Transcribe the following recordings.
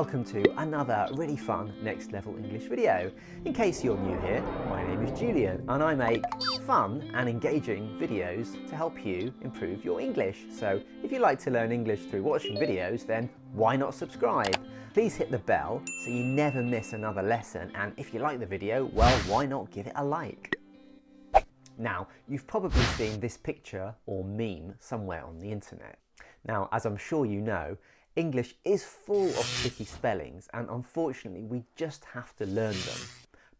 welcome to another really fun Next Level English video. In case you're new here, my name is Julian and I make fun and engaging videos to help you improve your English. So if you like to learn English through watching videos, then why not subscribe? Please hit the bell so you never miss another lesson, and if you like the video, well, why not give it a like? Now, you've probably seen this picture or meme somewhere on the internet. Now, as I'm sure you know, English is full of tricky spellings, and unfortunately we just have to learn them.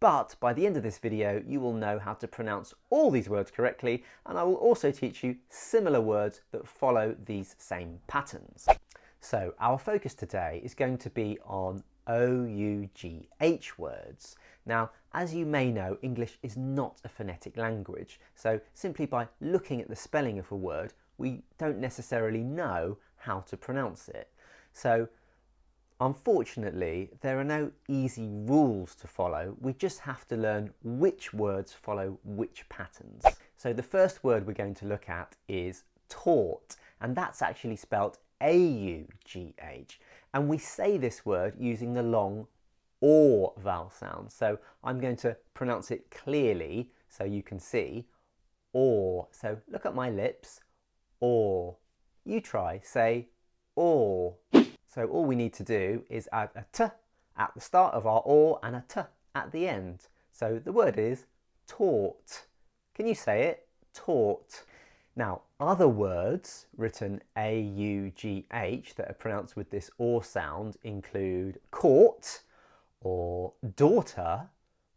But by the end of this video you will know how to pronounce all these words correctly, and I will also teach you similar words that follow these same patterns. So our focus today is going to be on OUGH words. Now, as you may know, English is not a phonetic language, so simply by looking at the spelling of a word we don't necessarily know how to pronounce it. So unfortunately there are no easy rules to follow, we just have to learn which words follow which patterns. So the first word we're going to look at is taught, and that's actually spelled AUGH, and we say this word using the long OR vowel sound. So I'm going to pronounce it clearly so you can see OR. So look at my lips, OR. You try, say OR. So all we need to do is add a T at the start of our OR and a T at the end. So the word is taught. Can you say it? Taught. Now, other words written AUGH that are pronounced with this OR sound include court, or daughter,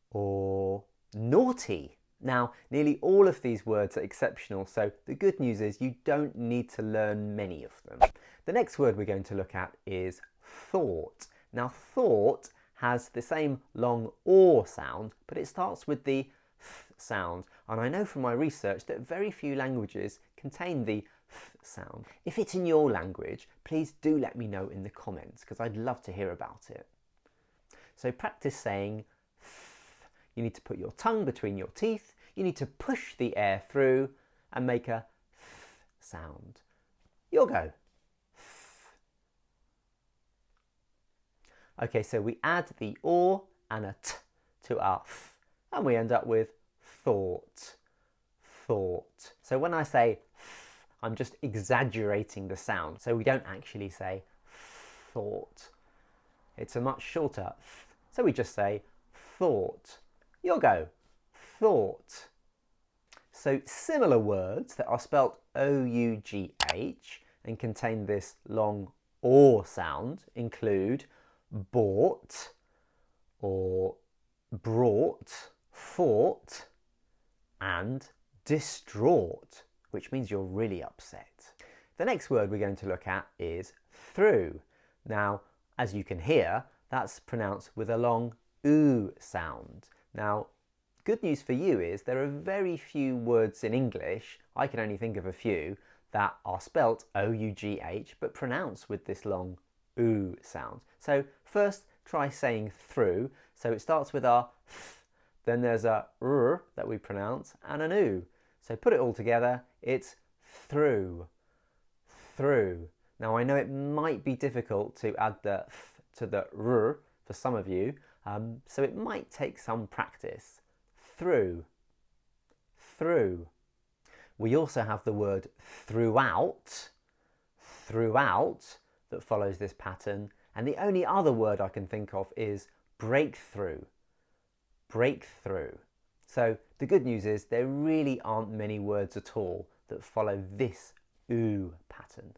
or naughty. Now, nearly all of these words are exceptional, so the good news is you don't need to learn many of them. The next word we're going to look at is thought. Now, thought has the same long OR sound, but it starts with the th sound, and I know from my research that very few languages contain the th sound. If it's in your language, please do let me know in the comments, because I'd love to hear about it. So practice saying th. You need to put your tongue between your teeth, you need to push the air through and make a th sound. You'll go. Okay, so we add the OR and a T to our th, and we end up with thought, thought. So when I say th, I'm just exaggerating the sound, so we don't actually say thought. It's a much shorter th, so we just say thought. You'll go, thought. So similar words that are spelt OUGH and contain this long OR sound include bought, or brought, fought, and distraught, which means you're really upset. The next word we're going to look at is through. Now, as you can hear, that's pronounced with a long OO sound. Now, good news for you is there are very few words in English, I can only think of a few, that are spelt OUGH but pronounced with this long OO sound. So first try saying through. So it starts with our th, then there's a r that we pronounce and an oo. So put it all together, it's through, through. Now I know it might be difficult to add the th to the r for some of you, so it might take some practice. Through, through. We also have the word throughout, throughout, that follows this pattern, and the only other word I can think of is breakthrough, breakthrough. So the good news is there really aren't many words at all that follow this OO pattern.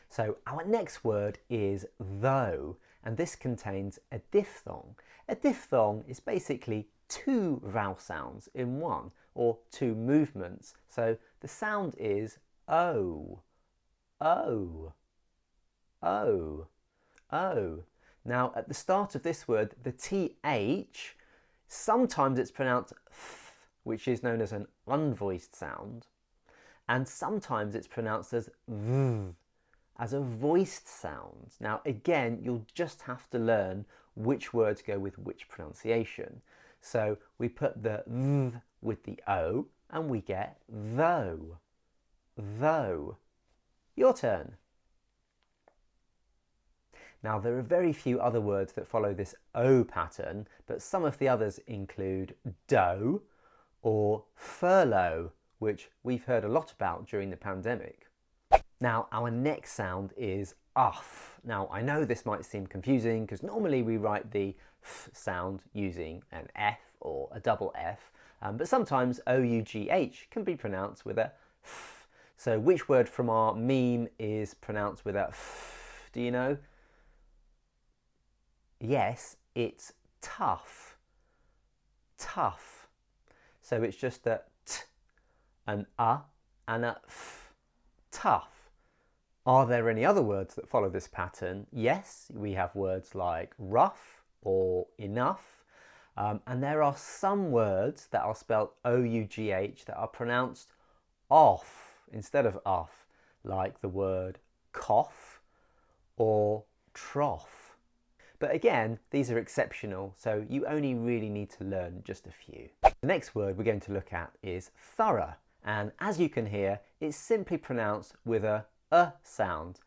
So our next word is though, and this contains a diphthong. A diphthong is basically two vowel sounds in one, or two movements. So the sound is O, O, O, O. Now at the start of this word, the TH, sometimes it's pronounced th, which is known as an unvoiced sound, and sometimes it's pronounced as v, as a voiced sound. Now again, you'll just have to learn which words go with which pronunciation. So we put the v with the O and we get though, though. Your turn. Now, there are very few other words that follow this O pattern, but some of the others include dough or furlough, which we've heard a lot about during the pandemic. Now, our next sound is UGH. Now, I know this might seem confusing because normally we write the F sound using an F or a double F, but sometimes OUGH can be pronounced with a F. So which word from our meme is pronounced with a F? Do you know? Yes, it's tough. Tough. So it's just a T, an and a F. Tough. Are there any other words that follow this pattern? Yes, we have words like rough or enough. And there are some words that are spelled OUGH that are pronounced off instead of off, like the word cough or trough. But again, these are exceptional, so you only really need to learn just a few. The next word we're going to look at is thorough. And as you can hear, it's simply pronounced with a sound.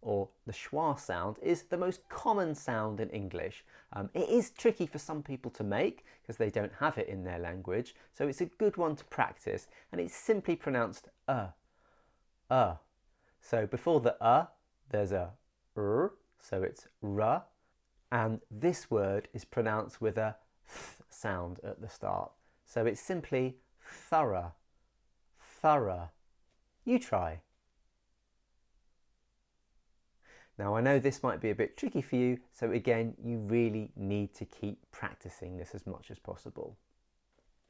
Or the schwa sound, is the most common sound in English. It is tricky for some people to make because they don't have it in their language, so it's a good one to practice, and it's simply pronounced So before the there's a so it's r, and this word is pronounced with a th sound at the start. So it's simply thorough, thorough. You try. Now, I know this might be a bit tricky for you, so again, you really need to keep practicing this as much as possible.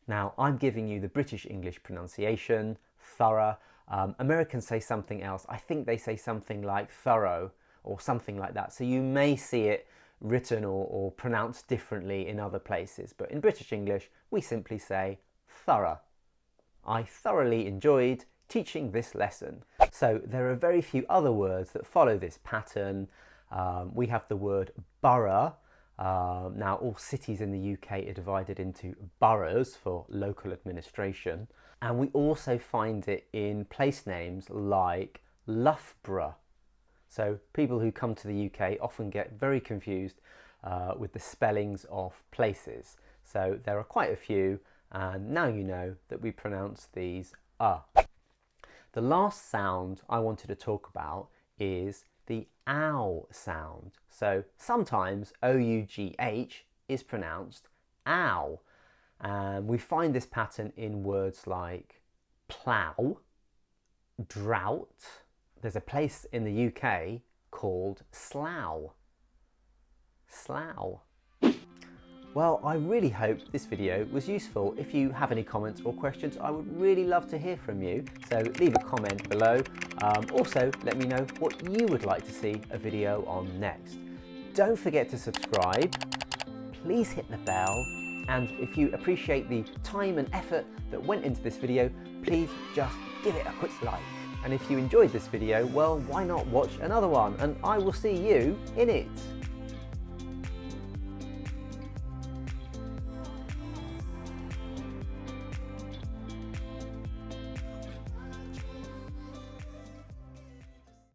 Now, I'm giving you the British English pronunciation, thorough. Americans say something else. I think they say something like thorough or something like that. So you may see it written or pronounced differently in other places, but in British English, we simply say thorough. I thoroughly enjoyed teaching this lesson. So there are very few other words that follow this pattern. We have the word borough. Now all cities in the UK are divided into boroughs for local administration. And we also find it in place names like Loughborough. So people who come to the UK often get very confused with the spellings of places. So there are quite a few, and now you know that we pronounce these The last sound I wanted to talk about is the ow sound. So sometimes OUGH is pronounced ow. And we find this pattern in words like plough, drought. There's a place in the UK called Slough. Slough. Well, I really hope this video was useful. If you have any comments or questions, I would really love to hear from you. So leave a comment below. Also, let me know what you would like to see a video on next. Don't forget to subscribe. Please hit the bell. And if you appreciate the time and effort that went into this video, please just give it a quick like. And if you enjoyed this video, well, why not watch another one? And I will see you in it.